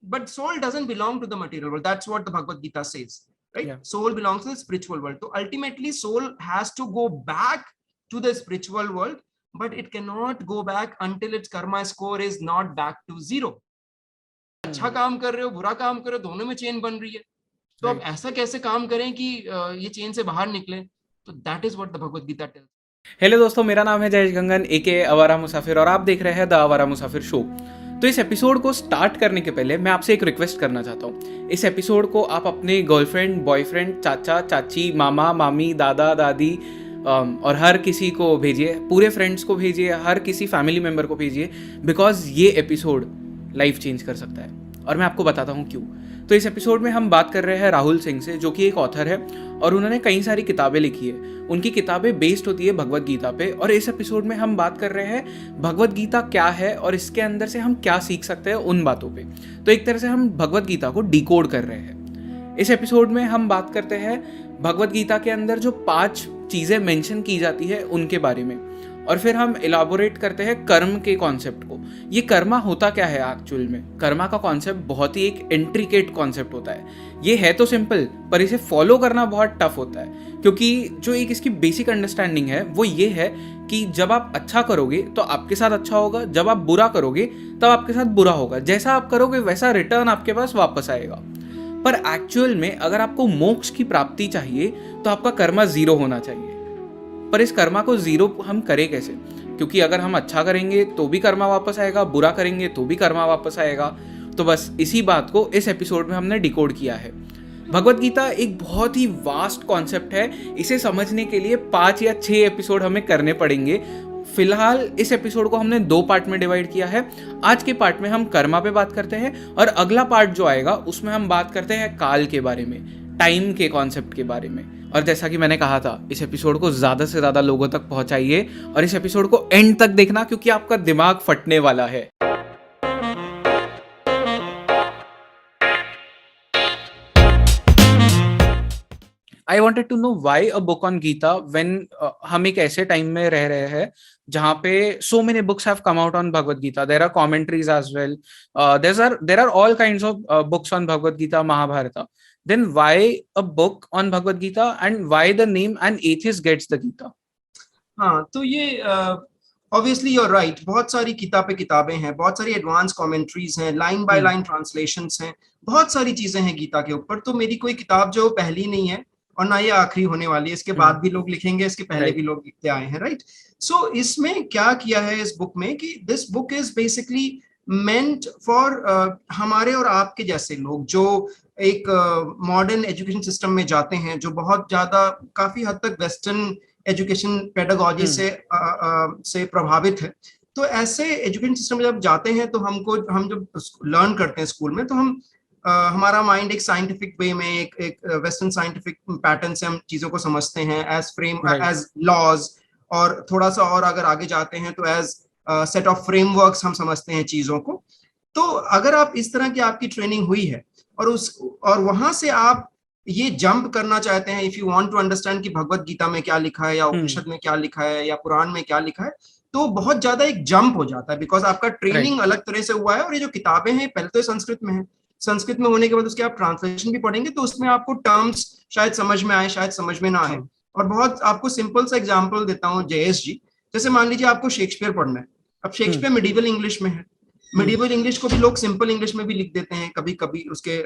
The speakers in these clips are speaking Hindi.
but soul doesn't belong to the material world. That's what the Bhagavad Gita says, right? Yeah. Soul belongs to the spiritual world. So ultimately soul has to go back to the spiritual world, but it cannot go back until its karma score is not back to zero. अच्छा काम कर रहे हो, बुरा काम कर रहे हो, दोनों में चेन बन रही है, तो अब ऐसा कैसे काम करें कि ये चेन से बाहर निकले? तो that is what the Bhagavad Gita tells. Hello दोस्तों, मेरा नाम है जयेश गंगन एके आवारा मुसाफिर और आप देख रहे हैं द आवारा मुसाफिर शो। तो इस एपिसोड को स्टार्ट करने के पहले मैं आपसे एक रिक्वेस्ट करना चाहता हूँ। इस एपिसोड को आप अपने गर्लफ्रेंड, बॉयफ्रेंड, चाचा चाची, मामा मामी, दादा दादी और हर किसी को भेजिए, पूरे फ्रेंड्स को भेजिए, हर किसी फैमिली मेम्बर को भेजिए, बिकॉज ये एपिसोड लाइफ चेंज कर सकता है। और मैं आपको बताता हूँ क्यों। तो इस एपिसोड में हम बात कर रहे हैं राहुल सिंह से, जो कि एक ऑथर है और उन्होंने कई सारी किताबें लिखी है। उनकी किताबें बेस्ड होती है भगवद गीता पे, और इस एपिसोड में हम बात कर रहे हैं भगवद गीता क्या है और इसके अंदर से हम क्या सीख सकते हैं उन बातों पे। तो एक तरह से हम भगवद गीता को डिकोड कर रहे हैं। इस एपिसोड में हम बात करते हैं भगवद गीता के अंदर जो 5 चीज़ें मेंशन की जाती है उनके बारे में, और फिर हम इलाबोरेट करते हैं कर्म के कॉन्सेप्ट को। ये कर्मा होता क्या है एक्चुअल में? कर्मा का कॉन्सेप्ट बहुत ही एक इंट्रिकेट कॉन्सेप्ट होता है। ये है तो सिंपल, पर इसे फॉलो करना बहुत टफ होता है, क्योंकि जो एक इसकी बेसिक अंडरस्टैंडिंग है वो ये है कि जब आप अच्छा करोगे तो आपके साथ अच्छा होगा, जब आप बुरा करोगे तब आपके साथ बुरा होगा। जैसा आप करोगे वैसा रिटर्न आपके पास वापस आएगा। पर एक्चुअल में अगर आपको मोक्ष की प्राप्ति चाहिए तो आपका कर्मा 0 होना चाहिए। पर इस कर्मा को 0 हम करें कैसे? क्योंकि अगर हम अच्छा करेंगे तो भी कर्मा वापस आएगा, बुरा करेंगे तो भी कर्मा वापस आएगा। तो बस इसी बात को इस एपिसोड में हमने डिकोड किया है। भगवद गीता एक बहुत ही वास्ट कॉन्सेप्ट है। इसे समझने के लिए 5 या 6 एपिसोड हमें करने पड़ेंगे। फिलहाल इस एपिसोड को हमने 2 पार्ट में डिवाइड किया है। आज के पार्ट में हम कर्मा पे बात करते हैं, और अगला पार्ट जो आएगा उसमें हम बात करते हैं काल के बारे में, टाइम के कॉन्सेप्ट के बारे में। और जैसा कि मैंने कहा था, इस एपिसोड को ज़्यादा से ज़्यादा लोगों तक पहुंचाइए और इस एपिसोड को एंड तक देखना, क्योंकि आपका दिमाग फटने वाला है। I wanted to know why a book on Gita when हम एक ऐसे टाइम में रह रहे हैं जहाँ पे so many books have come out on Bhagavad Gita. There are commentaries as well. There are all kinds of books on Bhagavad Gita, Mahabharata. Then why a book on Bhagavad Gita, and why the name An Atheist Gets the Gita? हाँ, तो ये ऑब्वियसली यूर राइट, बहुत सारी किताबें हैं, बहुत सारी एडवांस कमेंट्रीज हैं, लाइन बाय लाइन ट्रांसलेशंस हैं, बहुत सारी चीजें हैं गीता के ऊपर। तो मेरी कोई किताब जो पहली नहीं है और ना ये आखिरी होने वाली है, इसके बाद भी लोग लिखेंगे, इसके पहले भी लोग लिखते आए हैं, राइट। सो इसमें क्या किया है इस बुक में कि this book is basically meant for हमारे और आपके जैसे लोग जो एक मॉडर्न एजुकेशन सिस्टम में जाते हैं, जो बहुत ज्यादा काफी हद तक वेस्टर्न एजुकेशन पेडागोजी से प्रभावित है। तो ऐसे एजुकेशन सिस्टम में जब जाते हैं तो हम जब लर्न करते हैं स्कूल में, तो हमारा माइंड एक साइंटिफिक वे में, एक वेस्टर्न साइंटिफिक पैटर्न से हम चीजों को समझते हैं, एज लॉज, और थोड़ा सा और अगर आगे जाते हैं तो एज सेट ऑफ फ्रेमवर्क्स हम समझते हैं चीजों को। तो अगर आप इस तरह की आपकी ट्रेनिंग हुई है और वहां से आप ये जंप करना चाहते हैं, if you want to understand कि भगवत गीता में क्या लिखा है या उपनिषद में क्या लिखा है या पुराण में क्या लिखा है, तो बहुत ज्यादा एक जंप हो जाता है, बिकॉज आपका ट्रेनिंग अलग तरह से हुआ है। और ये जो किताबें हैं पहले तो संस्कृत में है, संस्कृत में होने के बाद उसके आप ट्रांसलेशन भी पढ़ेंगे तो उसमें आपको टर्म्स शायद समझ में आए, शायद समझ में ना आए। और बहुत आपको सिंपल सा एग्जाम्पल देता हूँ जयेश जी, जैसे मान लीजिए आपको शेक्सपियर पढ़ना है। अब शेक्सपियर मिडिवल इंग्लिश में है, मिडिवल इंग्लिश को भी लोग सिंपल इंग्लिश में भी लिख देते हैं कभी कभी उसके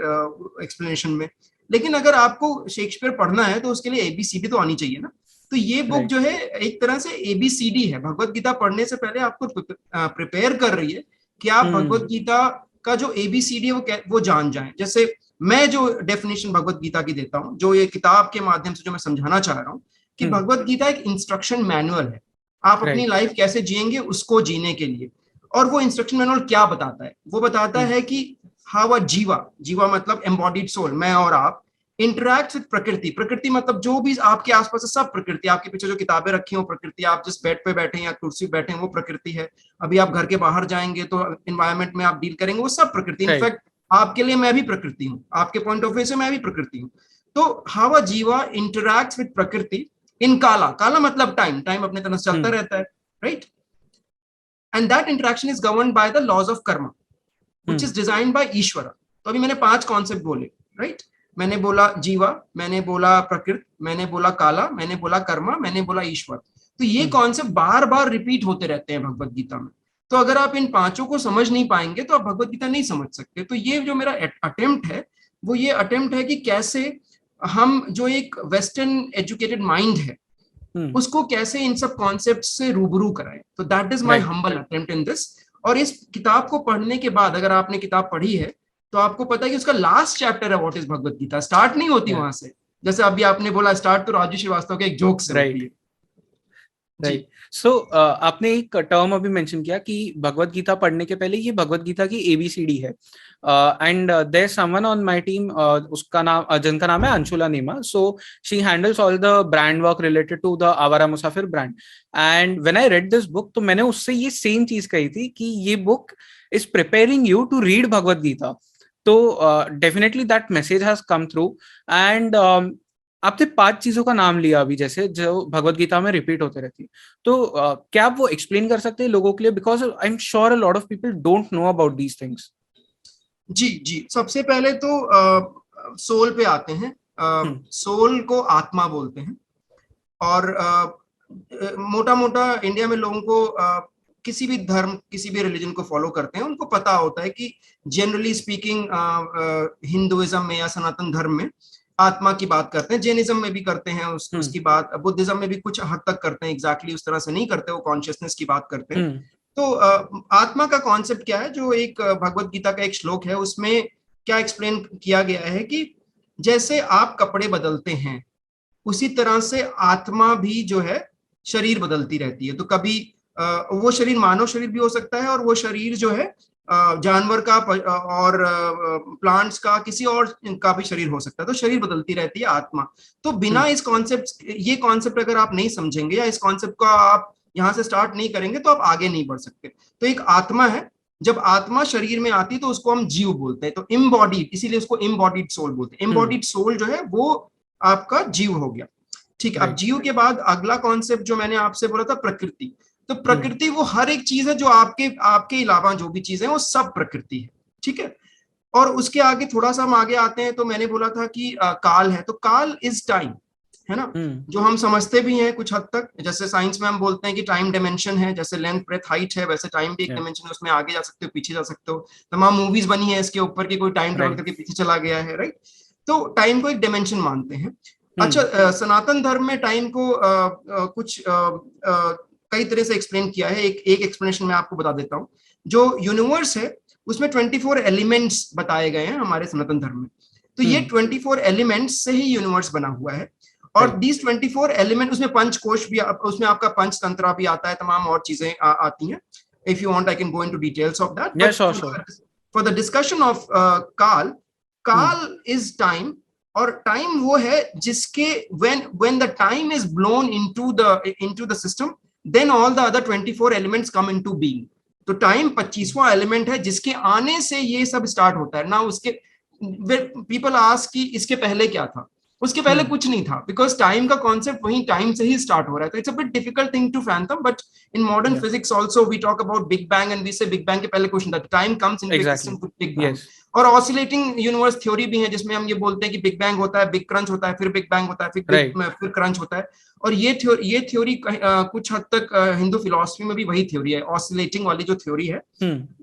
एक्सप्लेनेशन में। लेकिन अगर आपको शेक्सपियर पढ़ना है तो उसके लिए ABCD तो आनी चाहिए ना। तो ये बुक जो है एक तरह से ABCD है, भगवत गीता पढ़ने से पहले आपको प्रिपेयर कर रही है कि आप भगवत गीता का जो ABCD है वो जान जाएं। जैसे मैं जो डेफिनेशन भगवत गीता की देता हूँ, जो ये किताब के माध्यम से जो मैं समझाना चाह रहा हूँ कि भगवत गीता एक इंस्ट्रक्शन मैनुअल है, आप अपनी लाइफ कैसे जिएंगे उसको जीने के लिए। और वो इंस्ट्रक्शन मैनुअल क्या बताता है? वो बताता है कि हाउ अ जीवा मतलब एम्बॉडीड सोल, मैं और आप, इंटरैक्ट विद प्रकृति। प्रकृति मतलब जो भी आपके आसपास है सब प्रकृति, आपके पीछे जो किताबें रखी हो प्रकृति, आप जिस बेड पे बैठे हैं या कुर्सी बैठे हैं वो प्रकृति है, अभी आप घर के बाहर जाएंगे तो एनवायरमेंट में आप डील करेंगे वो सब प्रकृति। इनफैक्ट आपके लिए मैं भी प्रकृति हूँ, आपके पॉइंट ऑफ व्यू से मैं भी प्रकृति हूँ। तो हाउ अ जीवा इंटरैक्ट विद प्रकृति इन काला मतलब टाइम अपने तरह से चलता रहता है, right. And that interaction is governed by the laws of karma, which is designed by Ishvara. तो अभी मैंने 5 कॉन्सेप्ट बोले, राइट? मैंने बोला जीवा, मैंने बोला प्रकृति, मैंने बोला काला, मैंने बोला कर्मा, मैंने बोला ईश्वर। तो ये कॉन्सेप्ट बार बार रिपीट होते रहते हैं भगवत गीता में। तो अगर आप इन पांचों को समझ नहीं पाएंगे तो आप भगवत गीता नहीं समझ सकते। तो ये जो मेरा अटेम्प्ट है, वो ये अटेम्प्ट है कि कैसे हम जो एक वेस्टर्न एजुकेटेड माइंड है उसको कैसे इन सब कॉन्सेप्ट से रूबरू कराएं। तो that is my humble attempt in this. और इस किताब को पढ़ने के बाद, अगर आपने किताब पढ़ी है तो आपको पता है कि उसका लास्ट चैप्टर है what is Bhagavad Gita, start नहीं होती वहां से। जैसे अभी आपने बोला स्टार्ट तो राजू श्रीवास्तव के एक जोक से होती है। राइट। सो आपने एक टर्म अभी मेंशन किया कि भगवत गीता पढ़ने के पहले ये भगवत गीता की एबीसीडी है, and there someone on my team, उसका नाम जिनका नाम है Anshula Neema, so she handles all the brand work related to the Awara Musafir brand. And when I read this book, तो मैंने उससे ये सेम चीज कही थी कि ये book is preparing you to read Bhagavad Gita. तो definitely that message has come through. And आपने 5 चीजों का नाम लिया अभी, जैसे जो भगवत गीता में रिपीट होते रहती है, तो क्या आप वो एक्सप्लेन कर सकते हैं लोगों के लिए, because I am sure a lot of people don't know about these things. जी जी, सबसे पहले तो सोल पे आते हैं। सोल को आत्मा बोलते हैं। और मोटा मोटा इंडिया में लोगों को किसी भी धर्म, किसी भी रिलीजन को फॉलो करते हैं, उनको पता होता है कि जनरली स्पीकिंग हिंदुइज्म में या सनातन धर्म में आत्मा की बात करते हैं, जैनिज्म में भी करते हैं उसकी बात, बुद्धिज्म में भी कुछ हद तक करते हैं, एग्जैक्टली उस तरह से नहीं करते, वो कॉन्शियसनेस की बात करते हैं। तो आत्मा का कॉन्सेप्ट क्या है, जो एक भगवत गीता का एक श्लोक है, उसमें क्या एक्सप्लेन किया गया है कि जैसे आप कपड़े बदलते हैं उसी तरह से आत्मा भी जो है शरीर बदलती रहती है। तो कभी वो शरीर मानव शरीर भी हो सकता है, और वो शरीर जो है जानवर का और प्लांट्स का, किसी और का भी शरीर हो सकता है। तो शरीर बदलती रहती है आत्मा। तो बिना इस कॉन्सेप्ट, ये कॉन्सेप्ट अगर आप नहीं समझेंगे या इस कॉन्सेप्ट का आप यहाँ से स्टार्ट नहीं करेंगे तो आप आगे नहीं बढ़ सकते। तो एक आत्मा है, जब आत्मा शरीर में आती है तो उसको हम जीव बोलते हैं। तो इम्बॉडीड, इसीलिए उसको इम्बॉडीड सोल बोलते हैं। इम्बॉडीड सोल जो है वो आपका जीव हो गया, ठीक है। अब जीव के बाद अगला कॉन्सेप्ट जो मैंने आपसे बोला था प्रकृति। तो प्रकृति वो हर एक चीज है जो आपके अलावा जो भी चीजें वो सब प्रकृति है, ठीक है। और उसके आगे थोड़ा सा हम आगे आते हैं, तो मैंने बोला था कि काल है। तो काल इज टाइम, है ना, जो हम समझते भी हैं कुछ हद तक। जैसे साइंस में हम बोलते हैं कि टाइम डायमेंशन है, जैसे लेंथ ब्रेथ हाइट है, वैसे टाइम भी एक डायमेंशन है, उसमें आगे जा सकते हो, पीछे जा सकते हो। तमाम मूवीज बनी है इसके ऊपर कि कोई टाइम ट्रेवल करके पीछे चला गया है, राइट। तो टाइम को एक डायमेंशन मानते हैं। अच्छा, सनातन धर्म में टाइम को कुछ कई तरह से एक्सप्लेन किया है। एक एक्सप्लेनेशन मैं आपको बता देता हूँ। जो यूनिवर्स है उसमें 24 एलिमेंट्स बताए गए हैं हमारे सनातन धर्म में। तो ये 24 एलिमेंट्स से ही यूनिवर्स बना हुआ है। और दीज 24 एलिमेंट, उसमें पंचकोश भी, उसमें आपका पंचतंत्र भी आता है, तमाम और चीजें आती हैं। If you want I can go into details of that. For the discussion of काल, काल इज टाइम। और टाइम वो है जिसके when the time is blown into the system, then all the other 24 elements come into being. तो टाइम 25वां एलिमेंट है जिसके आने से ये सब स्टार्ट होता है ना। उसके पीपल आस्क कि इसके पहले क्या था, उसके पहले कुछ नहीं था, बिकॉज टाइम का कॉन्सेप्ट वही टाइम से ही स्टार्ट हो रहा है। तो it's a bit difficult thing to fathom, but in modern physics also we talk about Big Bang and we say Big Bang के पहले क्वेश्चन था, time comes into existence with Big Bang. और ऑसिलेटिंग यूनिवर्स थ्योरी भी है जिसमें हम ये बोलते हैं कि बिग बैंग होता है, बिग क्रंच होता है, फिर बिग बैंग होता है, फिर क्रंच होता है। और ये थ्योरी कुछ हद तक हिंदू फिलॉसफी में भी वही थ्योरी है, ऑसिलेटिंग वाली जो थ्योरी है,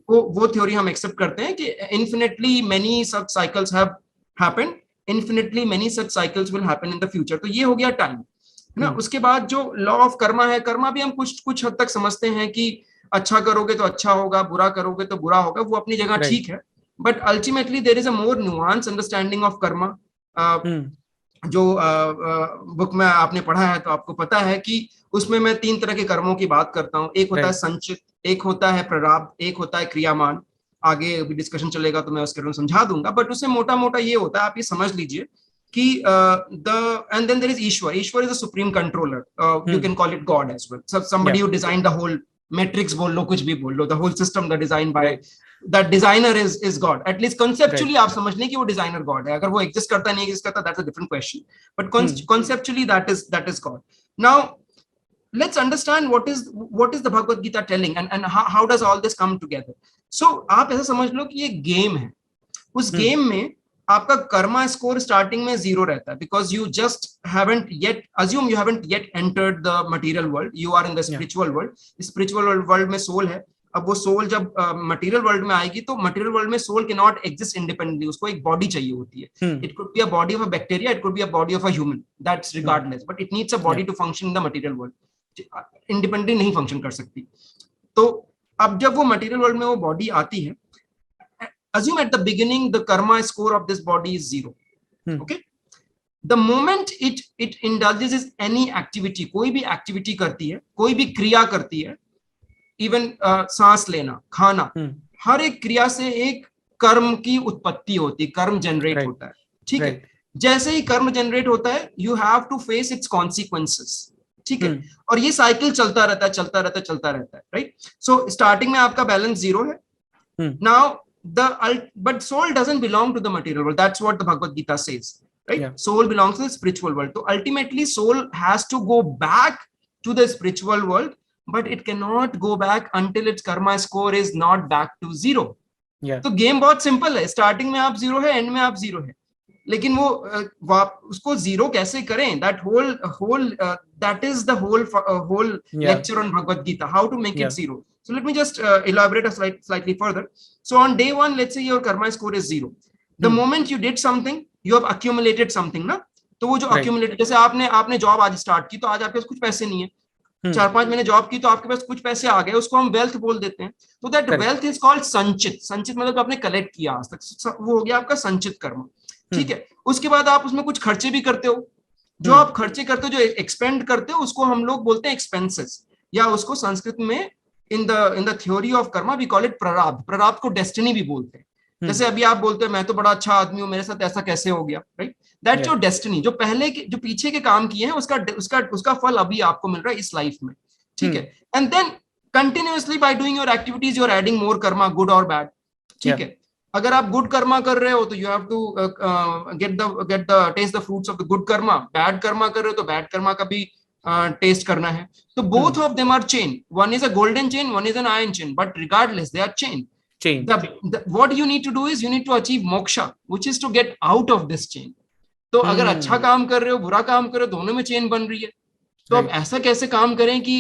वो थ्योरी हम एक्सेप्ट करते हैं कि infinitely many such cycles have happened, infinitely many such cycles will happen in the future। तो ये हो गया टाइम, है ना। उसके बाद जो लॉ ऑफ कर्मा है, कर्मा भी हम कुछ हद तक समझते हैं कि अच्छा करोगे तो अच्छा होगा, बुरा करोगे तो बुरा होगा, वो अपनी जगह ठीक है। But ultimately there is a more nuance understanding of karma. जो बुक में आपने पढ़ा है तो आपको पता है कि उसमें मैं 3 तरह के कर्मों की बात करता हूँ। एक होता है संचित, एक होता है प्रारब्ध, एक होता है क्रियामान। आगे अभी डिस्कशन चलेगा तो मैं उसके बारे में समझा दूंगा, बट उसमें मोटा मोटा ये होता है, आप ये समझ लीजिए कि and then there is Ishwar. Ishwar is a supreme controller, you can call it God as well. Somebody who design the whole matrix, बोल लो, कुछ भी बोल लो, the whole system the design by that designer is God. At least conceptually आप समझ लें कि वो डिजाइनर गॉड है। अगर वो एग्जिस्ट करता है नहीं एग्जिस्ट करता, that's a different question, but conceptually that is God. Now let's understand what is the Bhagavad Gita telling, and how does all this come together. So आप ऐसा समझ लो कि ये गेम है। उस गेम में आपका कर्मा स्कोर स्टार्टिंग में 0 रहता है, because you just haven't yet assume you haven't yet entered the material world, you are in the spiritual world. Spiritual world में सोल है. अब वो सोल जब मटेरियल वर्ल्ड में आएगी तो मटेरियल वर्ल्ड में soul can not exist independently, उसको एक बॉडी चाहिए होती है. It could be a body of a bacteria, it could be a body of a human, that's regardless, but it needs a body to function in the material world. Independently नहीं फंक्शन कर सकती. तो अब जब वो मटेरियल वर्ल्ड में वो बॉडी आती है, assume at the beginning the karma score of this body is 0. Okay, the moment it indulges in any activity, कोई भी एक्टिविटी करती है, कोई भी क्रिया करती है, इवन सांस लेना, खाना, हर एक क्रिया से एक कर्म की उत्पत्ति होती है, कर्म जनरेट होता है. ठीक है, जैसे ही कर्म जनरेट होता है you have to face its consequences. ठीक है, और ये साइकिल चलता रहता है, चलता रहता है, चलता रहता है. राइट, सो स्टार्टिंग में आपका बैलेंस 0 है. Now but soul doesn't belong to the material world. That's what the Bhagavad Gita says, right? Yeah. Soul belongs to the spiritual world. So ultimately soul has to go back to the spiritual world, but it cannot go back until its karma score is not back to 0. Yeah. तो गेम बहुत सिंपल है, स्टार्टिंग में आप 0 है, एंड में आप 0 है, लेकिन वो उसको 0 कैसे करें, that is the whole lecture on Bhagavad Gita, how to make it 0. So let me just elaborate slightly further. So on day 1, let's say your karma score is 0. The moment you did something, you have accumulated something, ना? तो वो जो accumulated, जैसे आपने जॉब आज स्टार्ट की, तो आज आपके पास कुछ पैसे नहीं है, 4-5 महीने जॉब की, तो आपके पास कुछ पैसे आ गए, उसको हम वेल्थ बोल देते हैं. तो दैट वेल्थ इज कॉल्ड संचित. संचित मतलब आपने कलेक्ट किया आज तक, वो हो गया आपका संचित कर्म. ठीक है, उसके बाद आप उसमें कुछ खर्चे भी करते हो. जो आप खर्चे करते हो, जो एक्सपेंड करते हो, उसको हम लोग बोलते हैं एक्सपेंसेस, या उसको संस्कृत में in the theory of karma we call it prarabdha. प्रारब्ध को डेस्टिनी भी बोलते हैं. जैसे अभी आप बोलते हैं मैं तो बड़ा अच्छा आदमी हूं, मेरे साथ ऐसा कैसे हो गया, राइट? That's your destiny. जो पहले के, जो पीछे के काम किए हैं, उसका फल अभी आपको मिल रहा है इस लाइफ में. ठीक है, and then continuously by doing your activities you are adding more karma, good और बैड. ठीक है, अगर आप गुड कर्मा कर रहे हो तो you have to get the taste the fruits of the good karma. Bad karma कर रहे हो तो बैड कर्मा का भी टेस्ट करना है. तो both of them are chain. One is a golden chain, one is an iron chain, but regardless they are chain. What you need to do is you need to achieve moksha, which is to get out of this chain. तो अगर अच्छा काम कर रहे हो, बुरा काम कर रहे हो, दोनों में चेन बन रही है, तो अब ऐसा कैसे काम करें कि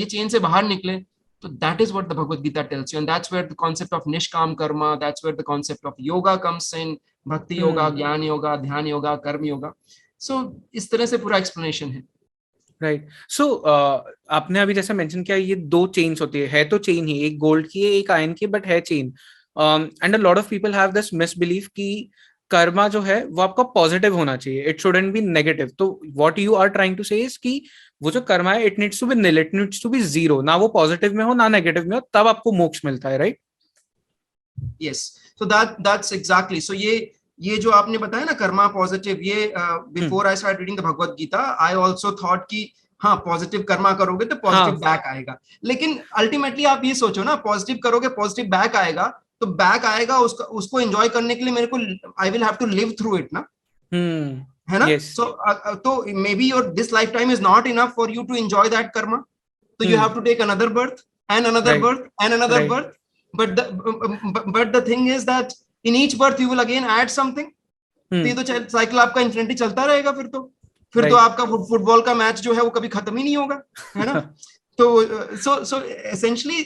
ये चेन से बाहर निकले. तो that is what the Bhagavad Gita tells you, and that's where the concept of nishkam karma, that's where the concept of yoga comes in. Bhakti yoga, ज्ञान योगा, ध्यान योगा, कर्म योगा. So इस तरह से पूरा एक्सप्लेनेशन है. राइट. सो आपने अभी जैसा मेंशन किया, ये 2 चेन्स होती है तो चेन ही, एक गोल्ड की है, एक आयरन की, बट है chain. And a lot of people have this misbelief कि कर्मा जो है वो आपका पॉजिटिव होना चाहिए, इट शुडंट बी नेगेटिव. तो what you are trying to say is कि वो जो कर्मा है, it needs to be nil, it needs to be 0, ना वो पॉजिटिव में हो ना नेगेटिव में हो, तब आपको मोक्ष मिलता है, right? Yes, so that's exactly. So ये जो आपने बताया ना कर्मा पॉजिटिव, ये before I start reading the Bhagavad Gita I also thought कि हाँ पॉजिटिव कर्मा करोगे तो पॉजिटिव बैक आएगा. लेकिन अल्टीमेटली आप ये सोचो ना, पॉजिटिव करोगे पॉजिटिव बैक आएगा, तो बैक आएगा उसको एंजॉय करने के लिए मेरे को I will have to live through it ना, है ना? सो तो maybe your this lifetime is not enough for you to enjoy that karma, तो you have to take another birth and another birth and another birth. But the thing is that in each birth you will again add something. तो ये तो साइकिल आपका इन्फिनिटी चलता रहेगा. फिर तो आपका फुटबॉल का मैच जो है वो कभी खत्म ही नहीं होगा, है ना? तो so essentially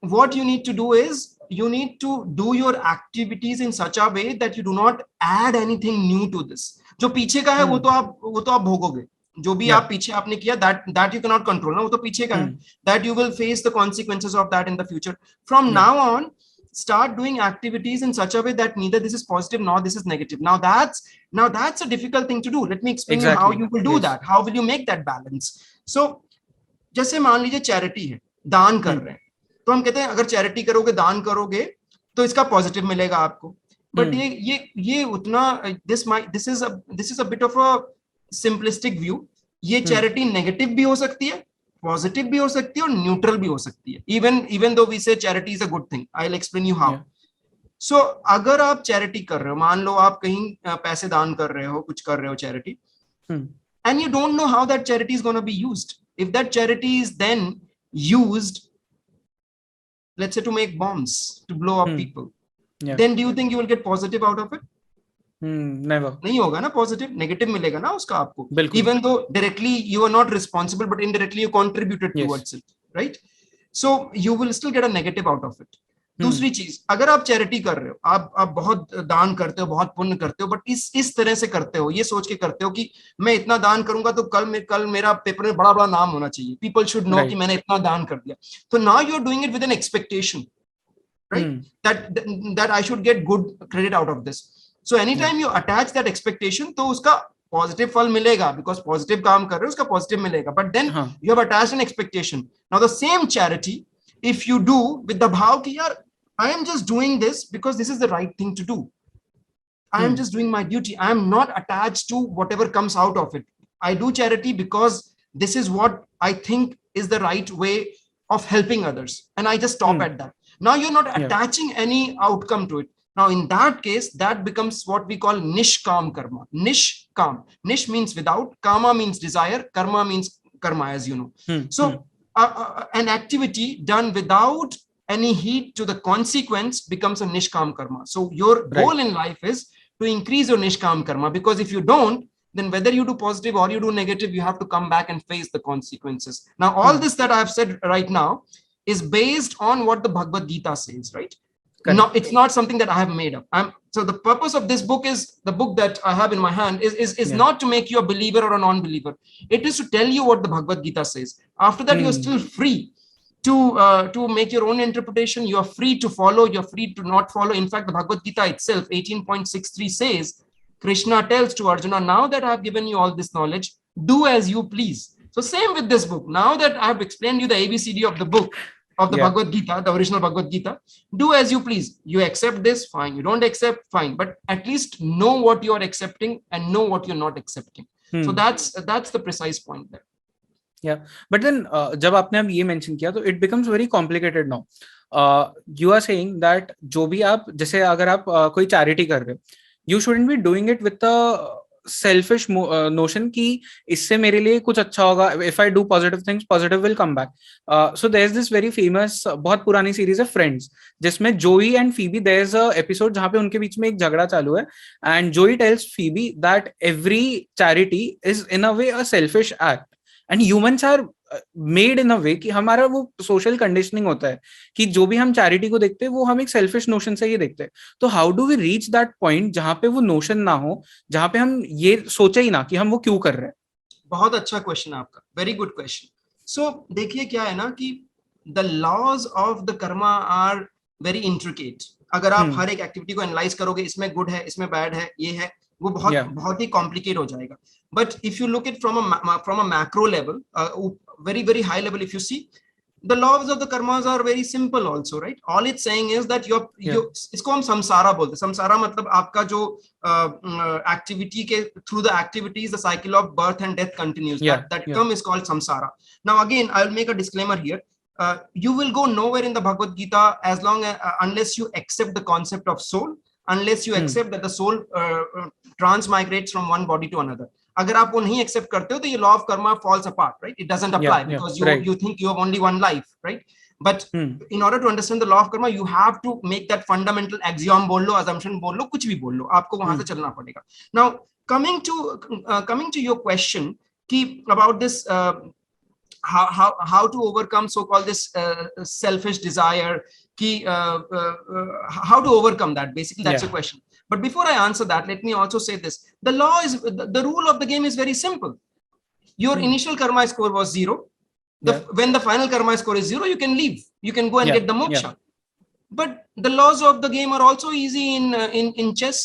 what you need to do is you need to do your activities in such a way that you do not add anything new to this. जो पीछे का है वो तो आप भोगोगे. जो भी आप पीछे आपने किया, that you cannot control ना, वो तो पीछे का है. That you will face the consequences of that in the future. From now on start doing activities in such a way that neither this is positive nor this is negative. Now that's a difficult thing to do. Let me explain you how you will do that. How will you make that balance? So जैसे मान लीजिए चैरिटी है, दान कर रहे हैं, तो हम कहते हैं अगर चैरिटी करोगे, दान करोगे, तो इसका पॉजिटिव मिलेगा आपको. बट ये उतना this is a bit of a simplistic view. ये चैरिटी नेगेटिव भी हो सकती है, पॉजिटिव भी हो सकती है और न्यूट्रल भी हो सकती है. Even though we say charity is a good thing. I will explain you how. So अगर आप चैरिटी कर रहे हो, मान लो आप कहीं पैसे दान कर रहे हो, कुछ कर रहे हो charity, and you don't know how that charity is gonna be used. If that charity is then used, let's say to make bombs, to blow up people, Yeah. then do you think you will get positive out of it? Never. नहीं होगा ना, पॉजिटिव नेगेटिव मिलेगा ना उसका आपको, बिल्कुल. Even though directly you are not responsible but indirectly you contributed Yes. Towards it, right? So you will still get a negative out of it. Hmm. दूसरी चीज, अगर आप चैरिटी कर रहे हो, आप बहुत दान करते हो, बहुत पुण्य करते हो, बट इस तरह से करते हो, ये सोच के करते हो कि मैं इतना दान करूंगा तो कल मेरा पेपर में बड़ा बड़ा नाम होना चाहिए, पीपल शुड नो कि Right. मैंने इतना दान कर दिया. तो now you are doing it with an expectation, right? That I should get good credit out of this. So anytime you attach that expectation, तो उसका पॉजिटिव फल मिलेगा, बिकॉज पॉजिटिव काम कर रहे हो, उसका पॉजिटिव मिलेगा. But then you have attached an expectation. Now the same charity if you do with the भाव कि यार I am just doing this because this is the right thing to do, I am just doing my duty, I am not attached to whatever comes out of it. I do charity because this is what I think is the right way of helping others, and I just stop at that. Now you're not attaching any outcome to it. Now in that case, that becomes what we call nishkam karma. Nishkam, nish means without, kama means desire, karma means karma, as you know. So an activity done without any heed to the consequence becomes a nishkam karma. So your goal in life is to increase your nishkam karma, because if you don't, then whether you do positive or you do negative, you have to come back and face the consequences. Now all this that I have said right now is based on what the Bhagavad Gita says, right? No, it's not something that I have made up. So the purpose of this book is, the book that I have in my hand is not to make you a believer or a non-believer. It is to tell you what the Bhagavad Gita says. After that, you're still free to make your own interpretation. You are free to follow, you're free to not follow. In fact, the Bhagavad Gita itself, 18.63 says, Krishna tells to Arjuna, now that I have given you all this knowledge, do as you please. So same with this book. Now that I have explained you the ABCD of the book, of the Bhagavad Gita, the original Bhagavad Gita, do as you please. You accept this, fine. You don't accept, fine. But at least know what you are accepting and know what you're not accepting. So that's the precise point there. Yeah, but then जब आपने अब ये मेंशन किया तो it becomes very complicated now. You are saying that जो भी आप, जैसे अगर आप कोई चैरिटी कर रहे हो, you shouldn't be doing it with a selfish notion कि इससे मेरे लिए कुछ अच्छा होगा. If I do positive things, positive will come back. So there's this very famous, बहुत पुरानी सीरीज है Friends, जिसमें जोई and Phoebe, there's a episode जहाँ पे उनके बीच में एक झगड़ा चालू है, and जोई tells Phoebe that every charity is in a way a selfish act. And humans are made in a way कि हमारा वो सोशल कंडीशनिंग होता है कि जो भी हम चैरिटी को देखते हैं वो हम एक सेल्फिश नोशन से ही देखते हैं. तो how do we reach that point जहां पे वो नोशन ना हो, जहां पे हम ये सोचे ही ना कि हम वो क्यों कर रहे हैं? बहुत अच्छा क्वेश्चन आपका, वेरी गुड क्वेश्चन. सो देखिए क्या है ना कि the laws of the karma are very intricate. अगर आप हर एक एक्टिविटी को एनालाइज करोगे, इसमें गुड है, इसमें बैड है, ये है, वो बहुत ही कॉम्प्लिकेट हो जाएगा. But if you look it from a macro level, very very high level, if you see, the laws of the karmas are very simple also, right? All it's saying is that you इसको हम samsara बोलते हैं. samsara मतलब आपका जो activity के through the activities the cycle of birth and death continues. That term is called samsara. Now again, I will make a disclaimer here. You will go nowhere in the Bhagavad Gita as long as unless you accept the concept of soul, unless you accept that the soul transmigrates from one body to another. अगर आप वो नहीं एक्सेप्ट करते हो तो ये law of karma falls apart, right? It doesn't apply because you think you have only one life, right? But in order to understand the law of karma, you have to make that fundamental axiom बोल लो, assumption बोल लो, कुछ भी बोल लो, आपको वहां से चलना पड़ेगा. Now coming to your question कि about this how to overcome so-called this selfish desire, कि how to overcome that, basically that's your question. But before I answer that, let me also say this. The rule of the game is very simple. Your initial karma score was 0. When the final karma score is 0, you can leave. You can go and get the moksha. But the laws of the game are also easy in chess.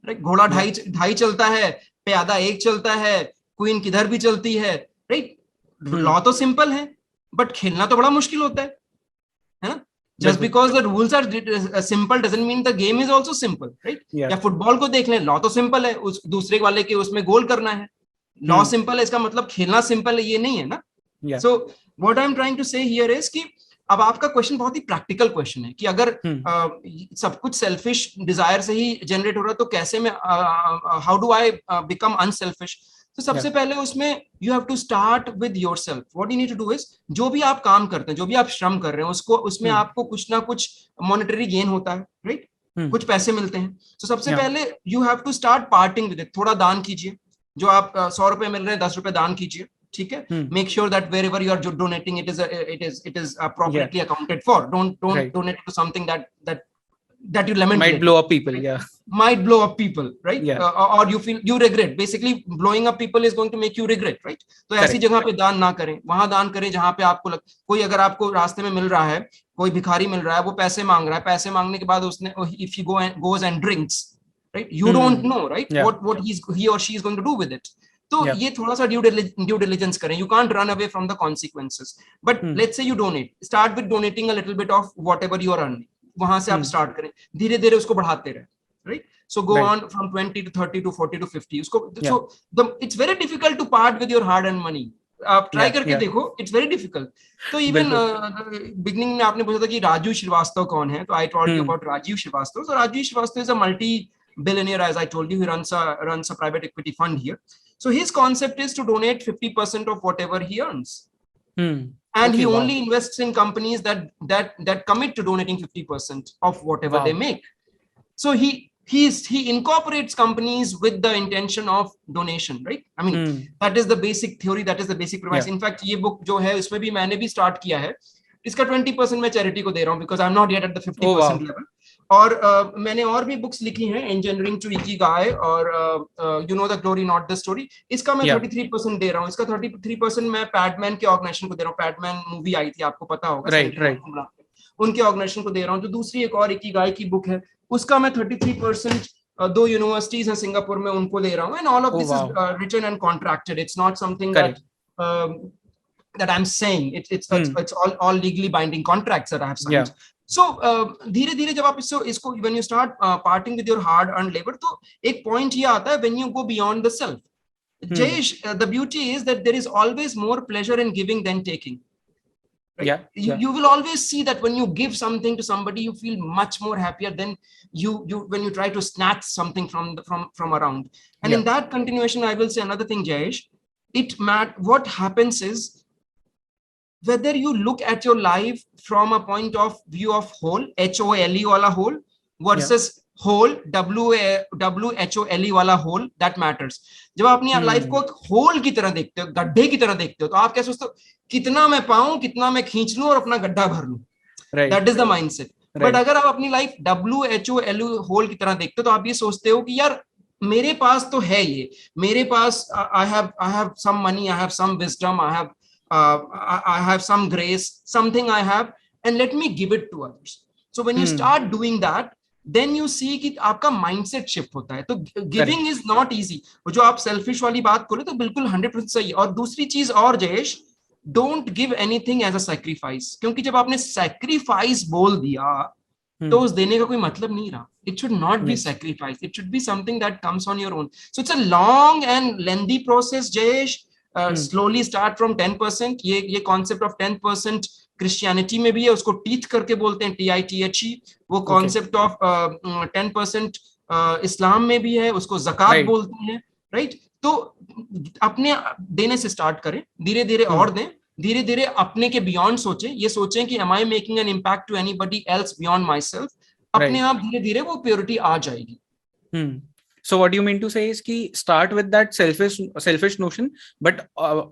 Right? घोड़ा ढाई चलता है, प्यादा एक चलता है, क्वीन किधर भी चलती है, right? लॉ तो सिंपल है, बट खेलना तो बड़ा मुश्किल होता है ना? Just because the rules are simple doesn't mean the game is also simple, right? या फुटबॉल को देख लें, लॉ तो सिंपल है, उस दूसरे वाले के उसमें गोल करना है, लॉ सिंपल है, इसका मतलब खेलना सिंपल है ये नहीं है ना? So what I'm trying to say here is कि अब आपका क्वेश्चन बहुत ही प्रैक्टिकल क्वेश्चन है कि अगर सब कुछ सेल्फिश डिजायर से ही जनरेट हो रहा है तो कैसे मैं how do I become unselfish? तो सबसे पहले उसमें you have to start with yourself. What you need to do is, जो भी आप काम करते हैं, जो भी आप श्रम कर रहे हैं, उसमें आपको कुछ ना कुछ मॉनेटरी गेन होता है, राइट? कुछ पैसे मिलते हैं। तो सबसे या पहले you have to start parting with it, थोड़ा दान कीजिए। जो आप 100 रुपए मिल रहे हैं, 10 रुपए दान कीजिए, ठीक है। Make sure that wherever you are donating it is या appropriately accounted for. Don't right, donate to something that you lament might later, blow up people, right? या Might blow up people, right? या Or you feel you regret. Basically blowing up people is going to make you regret, right? तो ऐसी करेक्ट, जगह पे दान ना करें, वहां दान करें जहां पे आपको कोई अगर आपको रास्ते में मिल रहा है, कोई भिखारी मिल रहा है, वो पैसे मांग रहा है, पैसे मांगने के बाद उसने if he goes and drinks, right, you don't know, right, या what he or she is going to do with it. तो या ये थोड़ा सा ड्यू डिलिजेंस करें। You can't run away from the consequences, but let's say you donate, start with donating a little bit of whatever you are earning, वहां से आप स्टार्ट करें, धीरे धीरे उसको बढ़ाते रहे, right? So go right, on from 20 to 30 to 40 to 50 उसको। या so it's very difficult to part with your hard earned money. आप ट्राई या करके या देखो, इट्स वेरी डिफिकल्ट। तो इवन बिल्कुल, बिगनिंग में आपने पूछा था कि राजू श्रीवास्तव कौन है, तो I told you hmm about Rajiv Srivastava. So Rajiv Srivastava is a multi billionaire, as I told you. He runs a private equity fund here. So his concept is to donate 50% of whatever he earns, and okay, he wow, only invests in companies that commit to donating 50% of whatever they wow, make. So he incorporates companies with the intention of donation, right? I mean, that is the basic theory, that is the basic premise. या In fact, ये book जो है इसमें भी मैंने भी स्टार्ट किया है, इसका 20% मैं चैरिटी को दे रहा हूँ, because I am not yet at the oh wow, 50% level. और मैंने और भी बुक्स लिखी हैं, इंजीनियरिंग टू इकिगाई और you know the glory not the story. इसका मैं या 33% दे रहा हूँ। इसका 33% मैं पैडमैन के ऑर्गेनाइजेशन को दे रहा हूँ। पैडमैन मूवी आई थी, आपको पता होगा, राइट, सेनेटर राइट, उनके ऑर्गेनाइजेशन को दे रहा हूँ। जो दूसरी एक और इकिगाई की बुक है, उसका मैं 33% दो यूनिवर्सिटीज हैं सिंगापुर में, उनको दे रहा हूँ। And all of oh this is wow, written and contracted, it's not something correct, that I'm saying. It's all legally binding contracts that I have या signed. So धीरे धीरे जब आप इसको when you start parting with your hard earned labor, तो एक point ये आता है when you go beyond the self. Jayesh, the beauty is that there is always more pleasure in giving than taking. Right? yeah, yeah, You will always see that when you give something to somebody, you feel much more happier than you when you try to snatch something from around. And in yeah, that continuation, I will say another thing, Jayesh. What happens is, whether you look at your life from a point of view of whole, HOLE वाला whole versus whole, WHOLE वाला whole, that matters. जब आप अपनी लाइफ को होल की तरह देखते हो, गड्ढे की तरह देखते हो, तो आप क्या सोचते हो, कितना मैं पाऊं, कितना मैं खींच लूं और अपना गड्ढा भर लूं, that is the mindset. But अगर आप अपनी लाइफ WHO होल की तरह देखते हो, तो आप ये सोचते हो कि यार मेरे पास तो है ये, मेरे पास I have some money, I have some wisdom, I have some grace, something I have, and let me give it to others. So when you start doing that, then you see कि आपका mindset shift होता है। तो giving is not easy. जो आप selfish वाली बात बोले, तो बिल्कुल 100% सही है। और दूसरी चीज और Jayesh, don't give anything as a sacrifice, क्योंकि जब आपने sacrifice बोल दिया, तो उस देने का कोई मतलब नहीं रहा। It should not be sacrifice. It should be something that comes on your own. So it's a long and lengthy process, Jayesh. Slowly start from 10%. ये कॉन्सेप्ट ऑफ 10% क्रिश्चियनिटी में भी है, उसको टीथ करके बोलते हैं, TITHE। वो कॉन्सेप्ट ऑफ 10% इस्लाम में भी है, उसको ज़कात बोलते हैं, राइट? तो अपने देने से स्टार्ट करें, धीरे धीरे और दें, धीरे धीरे अपने के बियॉन्ड सोचें। ये सोचें कि am I making an impact to anybody else beyond myself? अपने आप धीरे धीरे वो प्योरिटी आ जाएगी। So what you mean to say is कि start with that selfish notion, but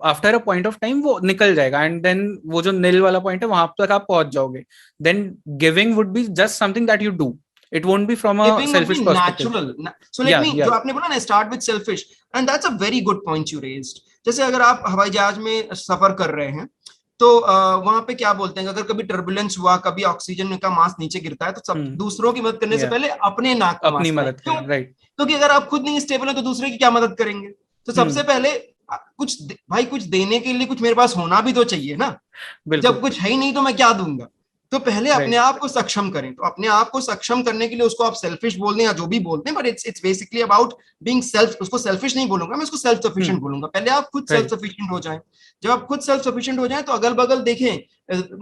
after a point of time वो निकल जाएगा, and then वो जो nil वाला point है, वहां तक आप पहुंच जाओगे। Then giving would be just something that you do. It won't be from a selfish perspective. Natural. So let me, जो आपने बोला ना, start with selfish, and that's a very good point you raised. जैसे अगर आप हवाई जहाज में सफर कर रहे हैं, तो वहां पे क्या बोलते हैं, अगर कभी टर्बुलेंस हुआ, कभी ऑक्सीजन का मास्क नीचे गिरता है, तो सब दूसरों की मदद करने से पहले अपने नाक का अपनी मदद करें, राइट? क्योंकि अगर आप खुद नहीं स्टेबल हो, तो दूसरे की क्या मदद करेंगे? तो सबसे पहले कुछ देने के लिए कुछ मेरे पास होना भी तो चाहिए ना। जब कुछ है ही नहीं तो मैं क्या दूंगा? तो पहले अपने आप को सक्षम करें। तो अपने आप को सक्षम करने के लिए, उसको आप सेल्फिश बोल दें या जो भी बोलते हैं, but it's basically about being self. उसको सेल्फिश नहीं बोलूंगा मैं, उसको सेल्फ सफिशिएंट बोलूंगा। पहले आप खुद सेल्फ सफिशिएंट हो जाएं। जब आप खुद सेल्फ सफिशिएंट हो जाएं, तो अगल बगल देखें,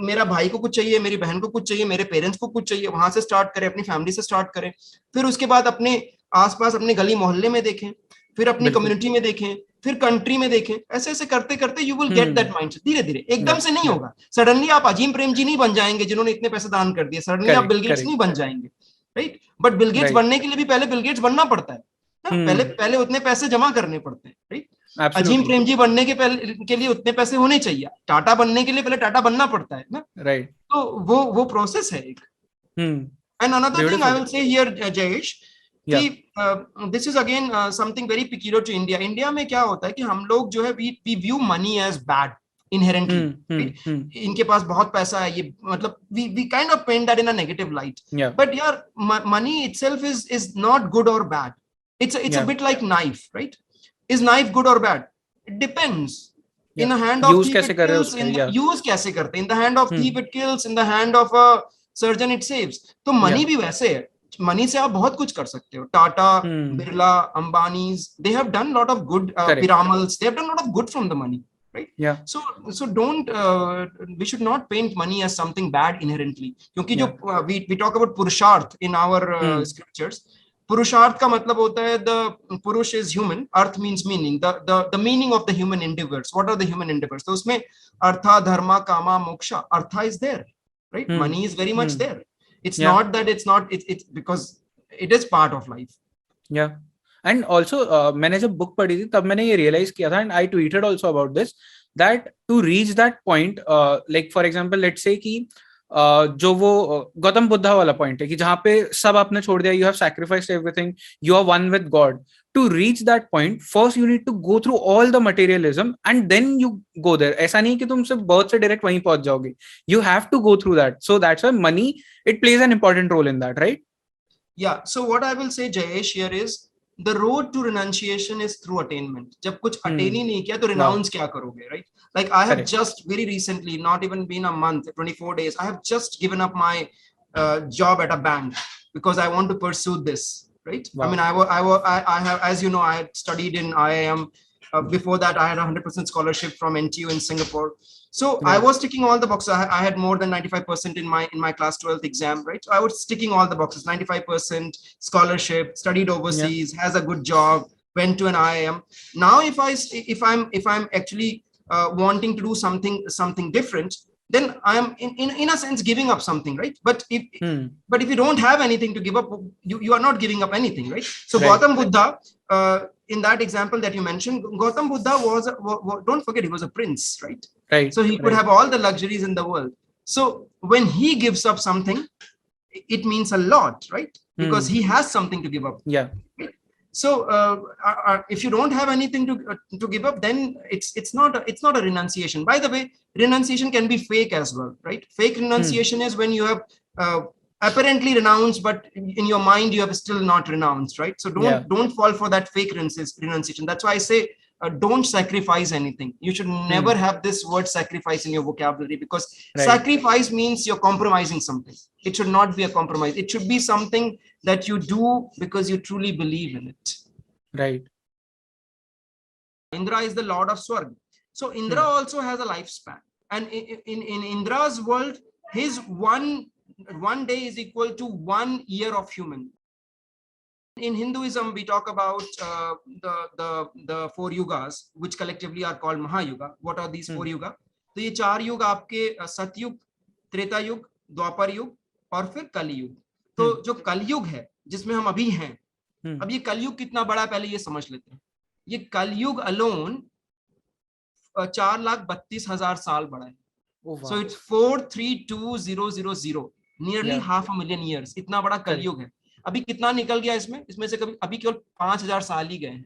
मेरा भाई को कुछ चाहिए, मेरी बहन को कुछ चाहिए, मेरे पेरेंट्स को कुछ चाहिए, वहां से स्टार्ट करें, अपनी फैमिली से स्टार्ट करें। फिर उसके बाद अपने आसपास, अपने गली मोहल्ले में देखें, फिर अपनी कम्युनिटी में देखें, फिर कंट्री में देखें। ऐसे ऐसे करते करते you will get that mindset. धीरे धीरे, एकदम से नहीं होगा। सडनली आप अजीम प्रेम जी नहीं बन जाएंगे जिन्होंने इतने पैसे दान कर दिए। सडनली आप बिल गेट्स नहीं बन जाएंगे, right? But Bill Gates Right. बनने के लिए भी पहले बिल गेट्स बनना पड़ता है ना, पहले पहले उतने पैसे जमा करने पड़ते हैं, राइट? अजीम Absolutely. प्रेमजी बनने के लिए उतने पैसे होने चाहिए, टाटा बनने के लिए पहले टाटा बनना पड़ता है ना, Right. तो वो प्रोसेस है एक. And another thing I will say here Jayesh कि this is again something very peculiar to India. India में क्या होता है कि हम लोग जो है we view money as bad inherently, right? इनके पास बहुत पैसा है, ये मतलब we kind of paint that in a negative light. But yeah, money itself is not good or bad. It's a bit like knife, right? Is knife good or bad? It depends. In the hand of thief it kills, use कैसे करते हैं. In the hand of thief it kills, in the hand of a surgeon it saves. तो money भी वैसे है. मनी से आप बहुत कुछ कर सकते हो. Tata, Birla, Ambanis, they have done lot of good. Piramals, they have done lot of good from the money. Right? Yeah. So don't we should not paint money as something bad inherently. क्योंकि जो we talk about purusharth in our scriptures. Purusharth का मतलब होता है the purush is human, arth means meaning, the meaning of the human endeavors. What are the human endeavors? तो उसमें artha, dharma, kama, moksha. Artha is there, right? Money is very much there. It's not that it's not. It's because it is part of life. Yeah. And also मैंने जब बुक पढ़ी थी तब मैंने ये रियलाइज किया था, and I tweeted also about this, that to reach that point, like for example let's say कि जो वो गौतम बुद्धा वाला पॉइंट है कि जहाँ पे सब आपने छोड़ दिया, you have sacrificed everything, you are one with God. To reach that point first you need to go through all the materialism and then you go there. ऐसा नहीं कि तुम सिर्फ बर्थ से डायरेक्ट वहीं पहुंच जाओगे, you have to go through that. So that's why money it plays an important role in that, right? Yeah, so what I will say Jayesh here is the road to renunciation is through attainment. जब कुछ attain ही नहीं किया तो renounce क्या करोगे, right? Like I have just very recently, not even been a month, 24 days, I have just given up my job at a bank because I want to pursue this, right? Wow. I mean, I have, as you know, I had studied in IIM. Before that, I had 100% scholarship from NTU in Singapore. So I was ticking all the boxes. I had more than 95% in my class 12th exam, right? So I was ticking all the boxes. 95% scholarship, studied overseas, has a good job, went to an IIM. Now, if I'm actually wanting to do something different, then I am in a sense giving up something, right? But if you don't have anything to give up, you are not giving up anything, right? So Gautam Buddha, in that example that you mentioned, Gautam Buddha don't forget, he was a prince, right? Right. So he could have all the luxuries in the world. So when he gives up something, it means a lot, right? Because he has something to give up. Yeah. Right? So if you don't have anything to give up, then it's not a renunciation. By the way, renunciation can be fake as well, right? Fake renunciation is when you have apparently renounced, but in your mind you have still not renounced, right? So don't fall for that fake renunciation. That's why I say don't sacrifice anything. You should never have this word sacrifice in your vocabulary, because sacrifice means you're compromising something. It should not be a compromise. It should be something that you do because you truly believe in it. Right. Indra is the lord of Swarg. So Indra also has a lifespan, and in Indra's world, his one day is equal to 1 year of human. In Hinduism, we talk about the 4 yugas, which collectively are called Mahayuga. What are these 4 yuga? तो ये 4 युग आपके सतयुग, त्रेता युग, द्वापर युग और फिर कलयुग. तो जो कलयुग है जिसमें हम अभी हैं, अब ये कलयुग कितना बड़ा है पहले ये समझ लेते हैं. ये कलयुग अलोन 4,32,000 साल बड़ा है. So it's 432,000, nearly half a million years. इतना बड़ा कलयुग है. अभी कितना निकल गया इसमें से कभी अभी केवल 5,000 साल ही गए हैं.